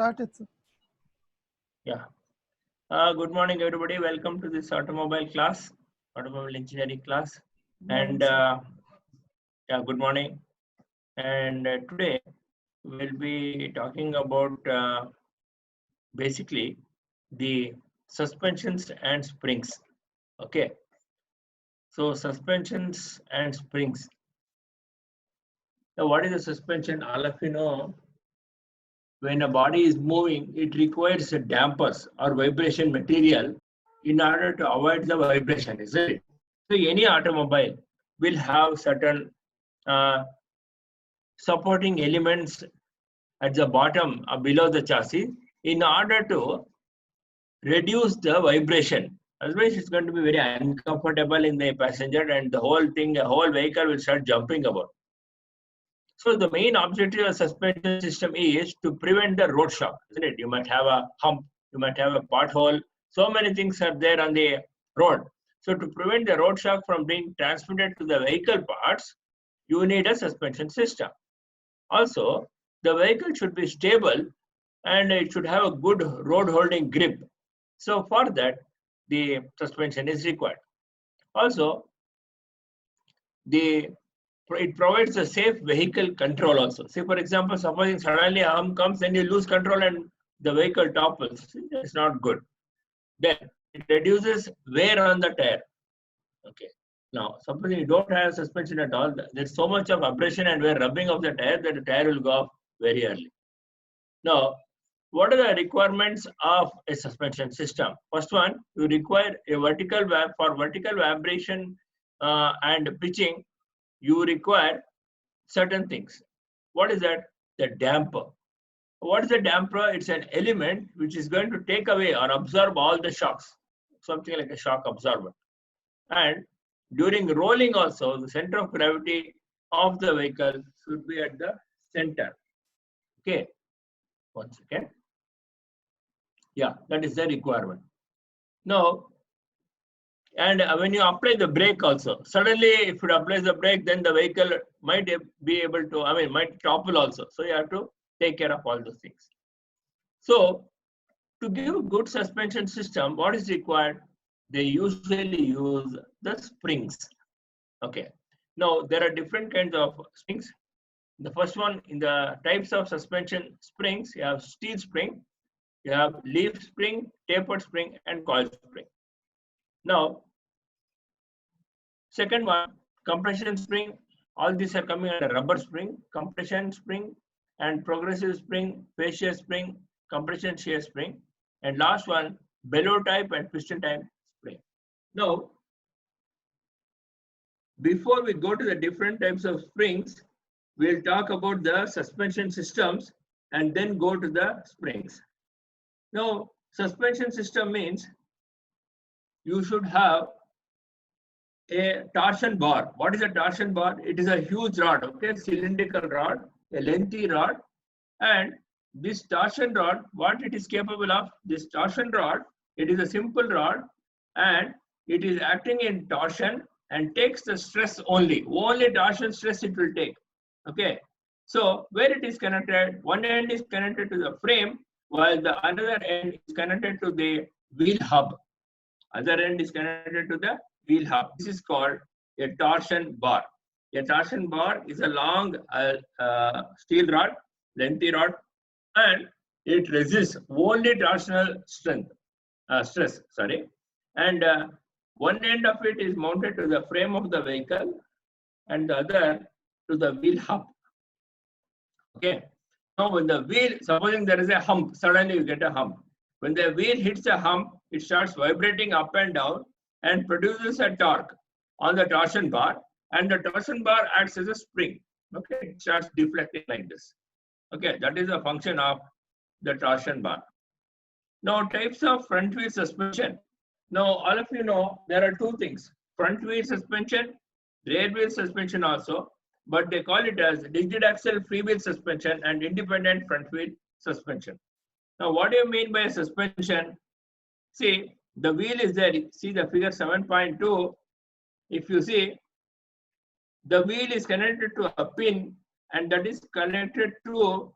start it, sir. Yeah. Good morning, everybody. Welcome to this automobile class, automobile engineering class. And yeah, good morning. And today we'll be talking about basically the suspensions and springs. Okay. So suspensions and springs. Now, what is a suspension? All of you know, when a body is moving, it requires a dampers or vibration material in order to avoid the vibration, isn't it? So any automobile will have certain uh, supporting elements at the bottom or below the chassis in order to reduce the vibration. Otherwise, it's going to be very uncomfortable in the passenger, and the whole vehicle will start jumping about. So the main objective of suspension system is to prevent the road shock, isn't it? You might have a hump, you might have a pothole. So many things are there on the road. So to prevent the road shock from being transmitted to the vehicle parts, you need a suspension system. Also, the vehicle should be stable and it should have a good road holding grip. So for that, the suspension is required. Also, it provides a safe vehicle control also. Say, for example, supposing suddenly a hump comes, then you lose control and the vehicle topples. It's not good. Then it reduces wear on the tire. Okay. Now, suppose you don't have suspension at all, there's so much of abrasion and wear rubbing of the tire that the tire will go off very early. Now, what are the requirements of a suspension system? First one, you require a vertical vibration and pitching. You require certain things. What is that? The damper. What is the damper? It's an element which is going to take away or absorb all the shocks, something like a shock absorber. And during rolling also, the center of gravity of the vehicle should be at the center. Okay, 1 second. Yeah, that is the requirement. Now, and when you apply the brake also, suddenly if you apply the brake, then the vehicle might be able to, might topple also. So you have to take care of all those things. So to give a good suspension system, what is required? They usually use the springs. Okay. Now there are different kinds of springs. The first one, in the types of suspension springs, you have steel spring, you have leaf spring, tapered spring, and coil spring. Now, second one, compression spring. All these are coming under rubber spring, compression spring, and progressive spring, fascia spring, compression shear spring. And last one, bellow type and piston type spring. Now, before we go to the different types of springs, we'll talk about the suspension systems and then go to the springs. Now, suspension system means you should have a torsion bar. What is a torsion bar? It is a huge rod, okay, cylindrical rod, a lengthy rod. And this torsion rod, what it is capable of? This torsion rod, it is a simple rod and it is acting in torsion and takes the stress only torsion stress it will take. Okay. So where it is connected, one end is connected to the frame while the other end is connected to the wheel hub. Other end is connected to the wheel hub. This is called a torsion bar. A torsion bar is a long steel rod, lengthy rod, and it resists only torsional stress. And one end of it is mounted to the frame of the vehicle, and the other to the wheel hub. Okay. Now, when the wheel, supposing there is a hump, suddenly you get a hump. When the wheel hits a hump, it starts vibrating up and down and produces a torque on the torsion bar, and the torsion bar acts as a spring. Okay, it starts deflecting like this. Okay, that is a function of the torsion bar. Now, types of front wheel suspension. Now, all of you know there are two things: front wheel suspension, rear wheel suspension also, but they call it as rigid axle freewheel suspension and independent front wheel suspension. Now, what do you mean by suspension? See, the wheel is there. See the figure 7.2. If you see, the wheel is connected to a pin and that is connected to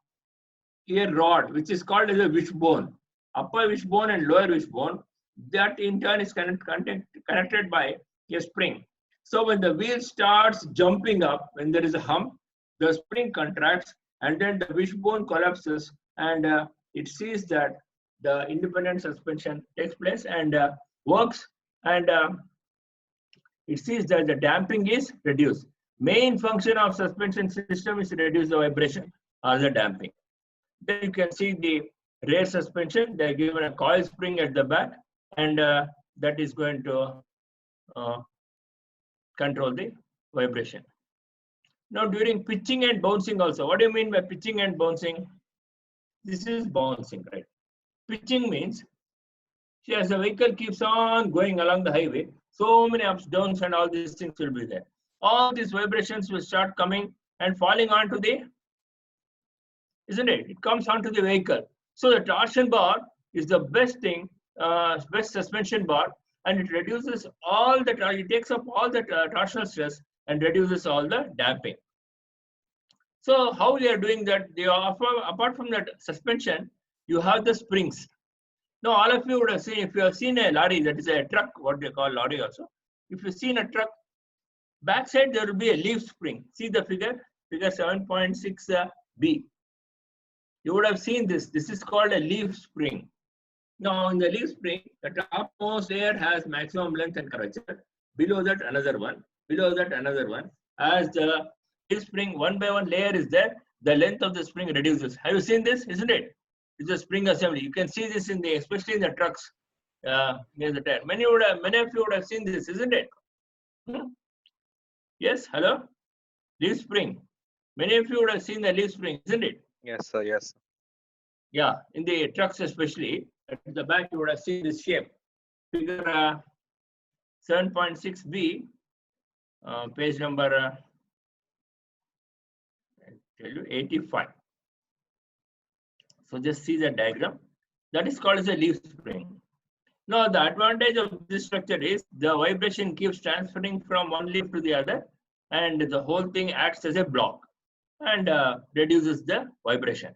a rod which is called as a wishbone, upper wishbone and lower wishbone, that in turn is connected by a spring. So when the wheel starts jumping up, when there is a hump, the spring contracts and then the wishbone collapses, and it sees that the independent suspension takes place and works, and it sees that the damping is reduced. Main function of suspension system is to reduce the vibration or the damping. Then you can see the rear suspension. They are given a coil spring at the back, and that is going to control the vibration. Now during pitching and bouncing also, what do you mean by pitching and bouncing? This is bouncing, right? Pitching means, see, as the vehicle keeps on going along the highway, so many ups, downs, and all these things will be there. All these vibrations will start coming and falling onto the, isn't it? It comes onto the vehicle. So the torsion bar is the best thing, best suspension bar, and it reduces all the, it takes up all the torsional stress and reduces all the damping. So how we are doing that? They offer, apart from that suspension, you have the springs. Now all of you would have seen, if you have seen a lorry, that is a truck, what they call lorry also. If you've seen a truck, backside there will be a leaf spring. See the figure 7.6b. You would have seen this. This is called a leaf spring. Now in the leaf spring, the topmost layer has maximum length and curvature. Below that another one. Below that another one. As the leaf spring, one by one layer is there, the length of the spring reduces. Have you seen this? Isn't it? It's a spring assembly. You can see this in the, especially in the trucks near the tire. Many of you would have seen this, isn't it? Yes. Hello. Leaf spring. Many of you would have seen the leaf spring, isn't it? Yes, sir. Yes. Yeah, in the trucks especially, at the back you would have seen this shape. Figure 7.6b, page number 85. So just see the diagram. That is called as a leaf spring. Now the advantage of this structure is the vibration keeps transferring from one leaf to the other, and the whole thing acts as a block and reduces the vibration.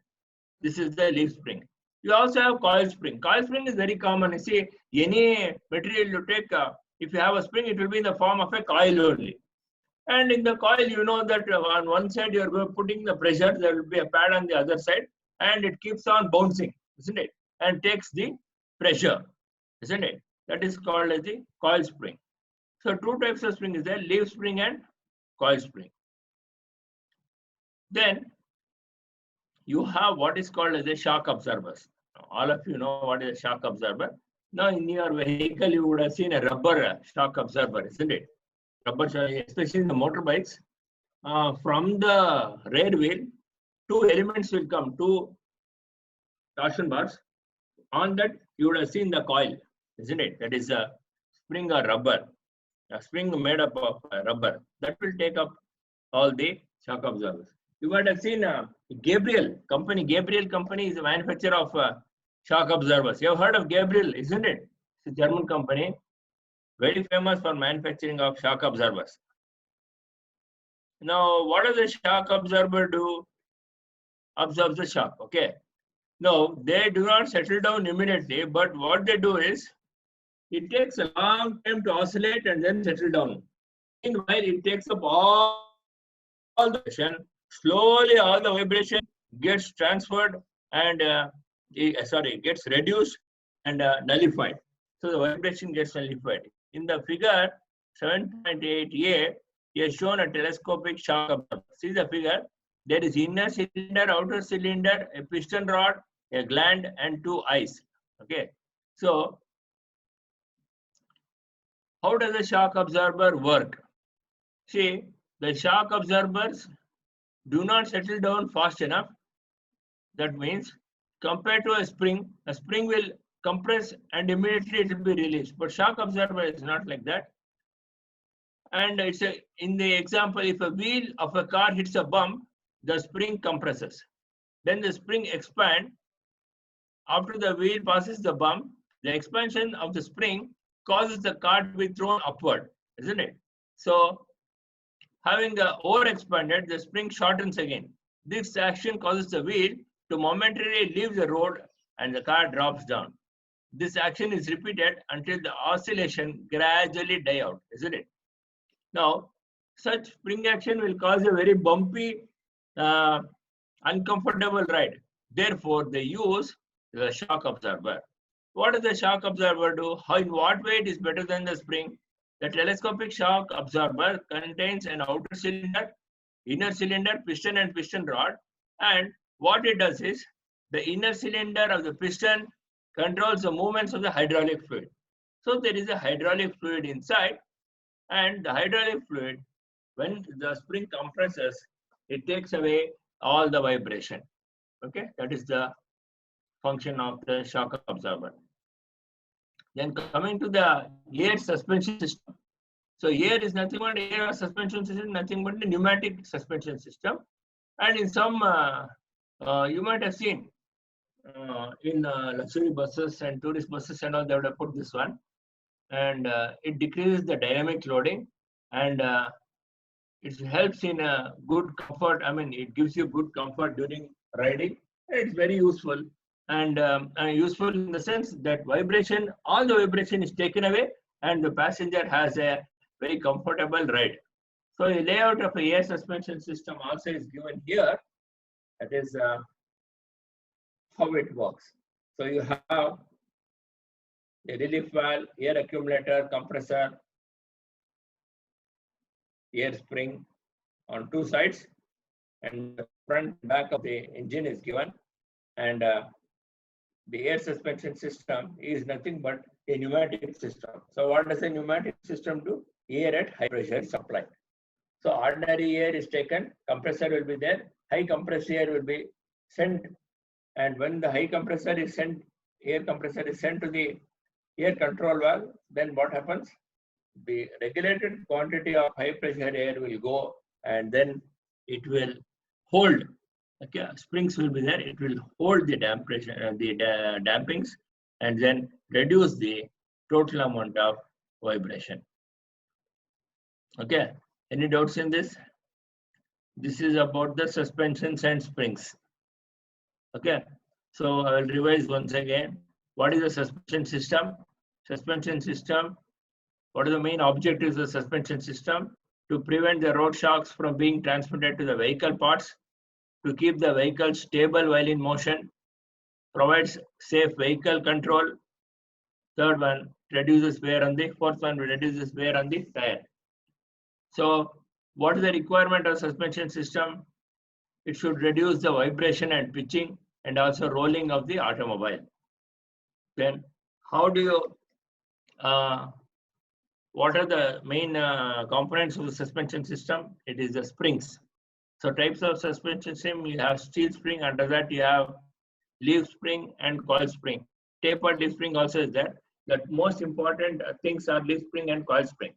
This is the leaf spring. You also have coil spring. Coil spring is very common. You see, any material you take, if you have a spring, it will be in the form of a coil only. And in the coil, you know that on one side you are putting the pressure, there will be a pad on the other side, and it keeps on bouncing, isn't it? And takes the pressure, isn't it? That is called as the coil spring. So two types of spring is there, leaf spring and coil spring. Then you have what is called as a shock absorbers. All of you know what is a shock absorber. Now in your vehicle, you would have seen a rubber shock absorber, isn't it? Rubber, especially in the motorbikes. From the rear wheel, two elements will come, two torsion bars. On that, you would have seen the coil, isn't it? That is a spring or rubber, a spring made up of rubber. That will take up all the shock absorbers. You might have seen Gabriel company. Gabriel company is a manufacturer of shock absorbers. You have heard of Gabriel, isn't it? It's a German company, very famous for manufacturing of shock absorbers. Now, what does a shock absorber do? Absorbs the shock, okay. Now, they do not settle down immediately, but what they do is, it takes a long time to oscillate and then settle down. Meanwhile, it takes up all the vibration. Slowly, all the vibration gets transferred and gets reduced and nullified. So the vibration gets nullified. In the figure 7.8a, he has shown a telescopic shock absorber. See the figure. There is inner cylinder, outer cylinder, a piston rod, a gland, and two eyes. Okay. So how does the shock absorber work? See, the shock absorbers do not settle down fast enough. That means compared to a spring will compress and immediately it will be released. But shock absorber is not like that. And it's in the example, if a wheel of a car hits a bump, the spring compresses. Then the spring expands. After the wheel passes the bump, the expansion of the spring causes the car to be thrown upward, isn't it? So having over expanded, the spring shortens again. This action causes the wheel to momentarily leave the road and the car drops down. This action is repeated until the oscillation gradually die out, isn't it? Now, such spring action will cause a very bumpy, uncomfortable ride. Therefore, they use the shock absorber. What does the shock absorber do? How, in what way it is better than the spring? The telescopic shock absorber contains an outer cylinder, inner cylinder, piston and piston rod. And what it does is, the inner cylinder of the piston controls the movements of the hydraulic fluid. So there is a hydraulic fluid inside, and the hydraulic fluid, when the spring compresses, it takes away all the vibration. Okay, that is the function of the shock absorber. Then coming to the air suspension system. So air is nothing but air suspension system, nothing but the pneumatic suspension system. And in some, you might have seen in luxury buses and tourist buses and all, they would have put this one. And it decreases the dynamic loading, and it helps in good comfort. I mean, it gives you good comfort during riding. It's very useful, and useful in the sense that vibration, all the vibration is taken away, and the passenger has a very comfortable ride. So a layout of a air suspension system also is given here. That is how it works. So you have a relief valve, air accumulator, compressor, air spring on two sides, and the front and back of the engine is given. And the air suspension system is nothing but a pneumatic system. So what does a pneumatic system do? Air at high pressure supply. So ordinary air is taken, compressor will be there, high compressed air will be sent, and when the high compressor is sent, air compressor is sent to the air control valve, then what happens? The regulated quantity of high pressure air will go, and then it will hold. Okay, springs will be there. It will hold the dampings, and then reduce the total amount of vibration. Okay, any doubts in this? This is about the suspensions and springs. Okay, so I will revise once again. What is the suspension system? Suspension system. What are the main objectives of the suspension system? To prevent the road shocks from being transmitted to the vehicle parts, to keep the vehicle stable while in motion, provides safe vehicle control. Third one, reduces wear on the, fourth one, reduces wear on the tire. So what is the requirement of suspension system? It should reduce the vibration and pitching and also rolling of the automobile. Then how do you, what are the main components of the suspension system? It is the springs. So types of suspension system, you have steel spring, under that you have leaf spring and coil spring. Tapered leaf spring also is there. The most important things are leaf spring and coil spring.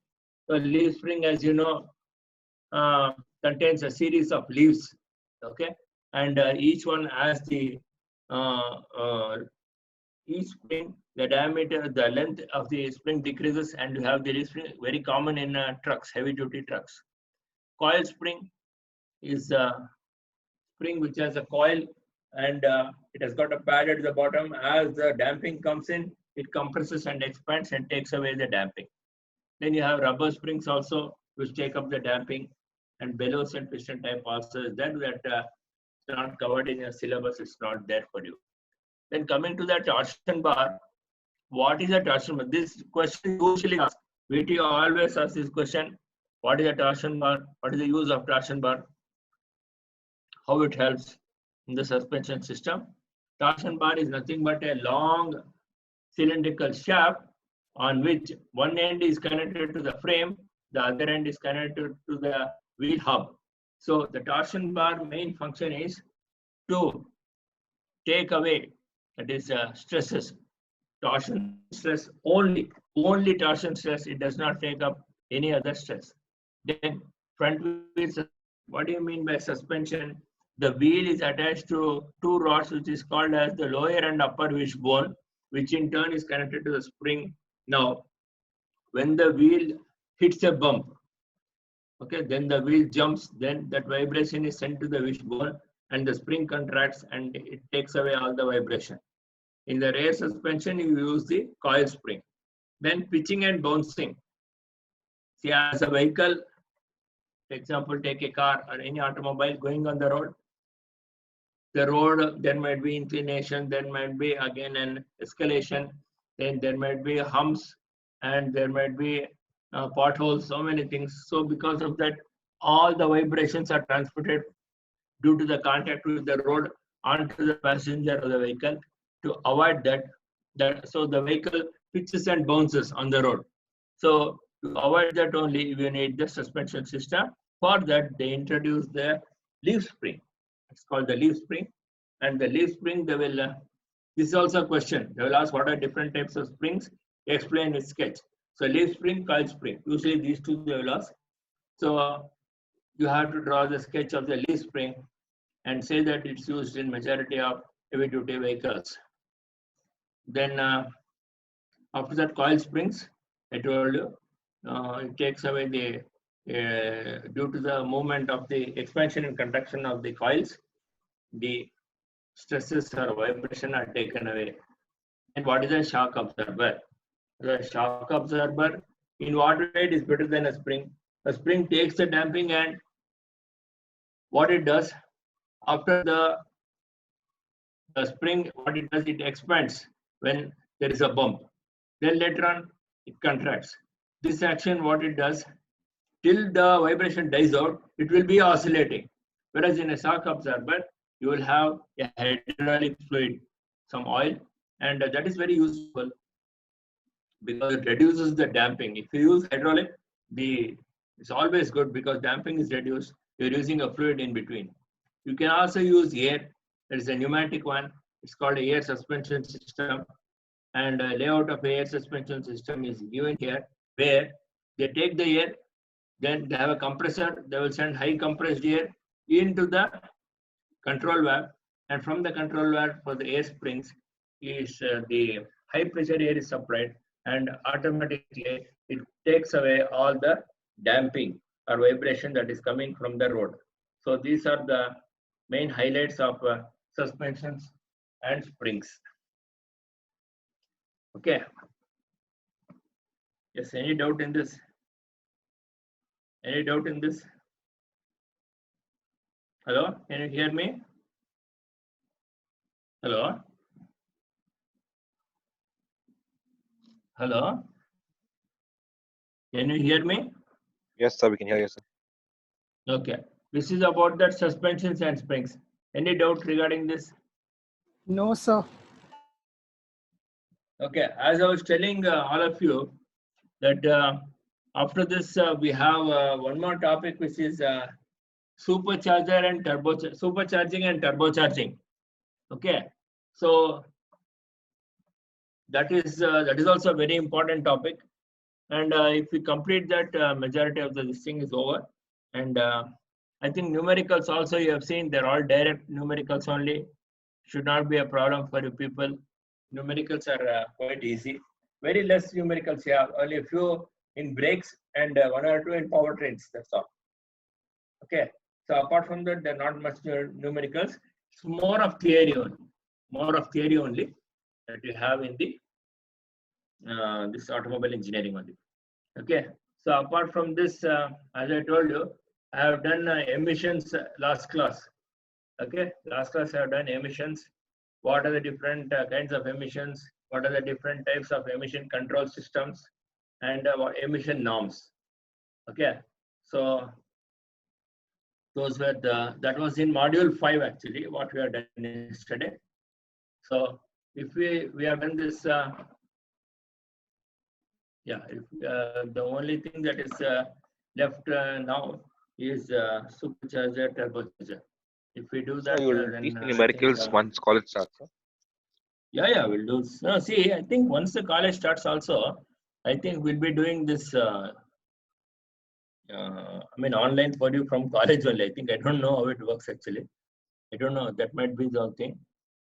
So leaf spring, as you know, contains a series of leaves, okay? And each one has the, each spring, the diameter, the length of the spring decreases, and you have the leaf spring, very common in trucks, heavy duty trucks. Coil spring is a spring which has a coil, and it has got a pad at the bottom. As the damping comes in, it compresses and expands and takes away the damping. Then you have rubber springs also, which take up the damping, and bellows and piston type also is that not covered in your syllabus, it's not there for you. Then coming to the torsion bar, what is a torsion bar? This question usually asked. VT always asks this question, what is a torsion bar? What is the use of torsion bar? How it helps in the suspension system? Torsion bar is nothing but a long cylindrical shaft on which one end is connected to the frame, the other end is connected to the wheel hub. So the torsion bar main function is to take away, that is stresses, torsion stress only torsion stress. It does not take up any other stress. Then front wheel, what do you mean by suspension? The wheel is attached to two rods, which is called as the lower and upper wishbone, which in turn is connected to the spring. Now, when the wheel hits a bump, okay, then the wheel jumps, then that vibration is sent to the wishbone, and the spring contracts and it takes away all the vibration. In the rear suspension, you use the coil spring. Then pitching and bouncing. See, as a vehicle, for example, take a car or any automobile going on the road. The road, there might be inclination, there might be again an escalation, then there might be humps, and there might be potholes, so many things. So because of that, all the vibrations are transmitted due to the contact with the road onto the passenger of the vehicle. To avoid that, so the vehicle pitches and bounces on the road. So to avoid that only, we need the suspension system. For that, they introduce the leaf spring. It's called the leaf spring. And the leaf spring, they will, this is also a question. They will ask what are different types of springs, explain with sketch. So leaf spring, coil spring. Usually these two they will ask. So you have to draw the sketch of the leaf spring and say that it's used in majority of heavy duty vehicles. Then after that, coil springs, I told you, it takes away the, due to the movement of the expansion and contraction of the coils, the stresses or vibration are taken away. And what is a shock absorber? The shock absorber, in what way it is better than a spring? A spring takes the damping, and what it does, after the spring, what it does, it expands when there is a bump. Then later on, it contracts. This action, what it does, till the vibration dies out, it will be oscillating. Whereas in a shock absorber, you will have a hydraulic fluid, some oil, and that is very useful because it reduces the damping. If you use hydraulic, it's always good because damping is reduced. You're using a fluid in between. You can also use air. There is a pneumatic one. It's called a air suspension system. And a layout of air suspension system is given here, where they take the air, then they have a compressor. They will send high compressed air into the control valve, and from the control valve for the air springs is the high pressure air is supplied, and automatically it takes away all the damping or vibration that is coming from the road. So these are the main highlights of suspensions and springs. Okay. Yes, any doubt in this? Any doubt in this? Hello, can you hear me? Hello? Hello? Can you hear me? Yes, sir, we can hear you, sir. Okay. This is about that suspensions and springs. Any doubt regarding this? No, sir. Okay. As I was telling all of you that after this we have one more topic, which is supercharger and supercharging and turbocharging. Okay. So that is also a very important topic. And if we complete that, majority of this thing is over. And I think numericals also, you have seen, they're all direct numericals only. Should not be a problem for you people. Numericals are quite easy. Very less numericals you have, only a few in brakes and one or two in powertrains, that's all. Okay, so apart from that, there are not much numericals. It's more of theory only. More of theory only that you have in the this automobile engineering only. Okay, so apart from this, as I told you, I have done emissions last class. Okay, last class I have done emissions. What are the different kinds of emissions? What are the different types of emission control systems and emission norms? Okay, so those were that was in module 5 actually, what we have done yesterday. So if we have done this, yeah, if, the only thing that is left now is supercharger, turbocharger. If we do that, So you will then teach the numericals once college starts, sir? Yeah, we'll do. No, see, I think once the college starts also, I think we'll be doing this, I mean, online for you from college only. I think, I don't know how it works actually. I don't know, that might be the thing.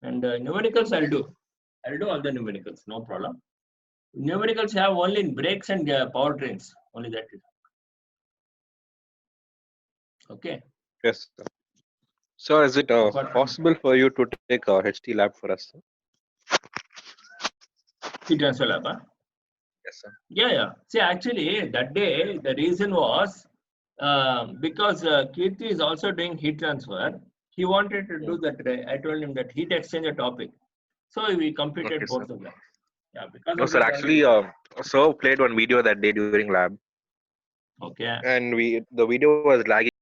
And numericals I'll do. I'll do all the numericals, no problem. Numericals have only in brakes and powertrains, only that. Okay. Yes, sir. Sir, is it Apart from- possible for you to take HT lab for us? Sir? Heat transfer lab, huh? Yes, sir. Yeah. See, actually, that day, the reason was because Kirti is also doing heat transfer. He wanted to do that. I told him that heat exchanger topic. So we completed Okay, both sir. of them. Yeah, because No, of sir. that Actually, sir played one video that day during lab, okay. and the video was lagging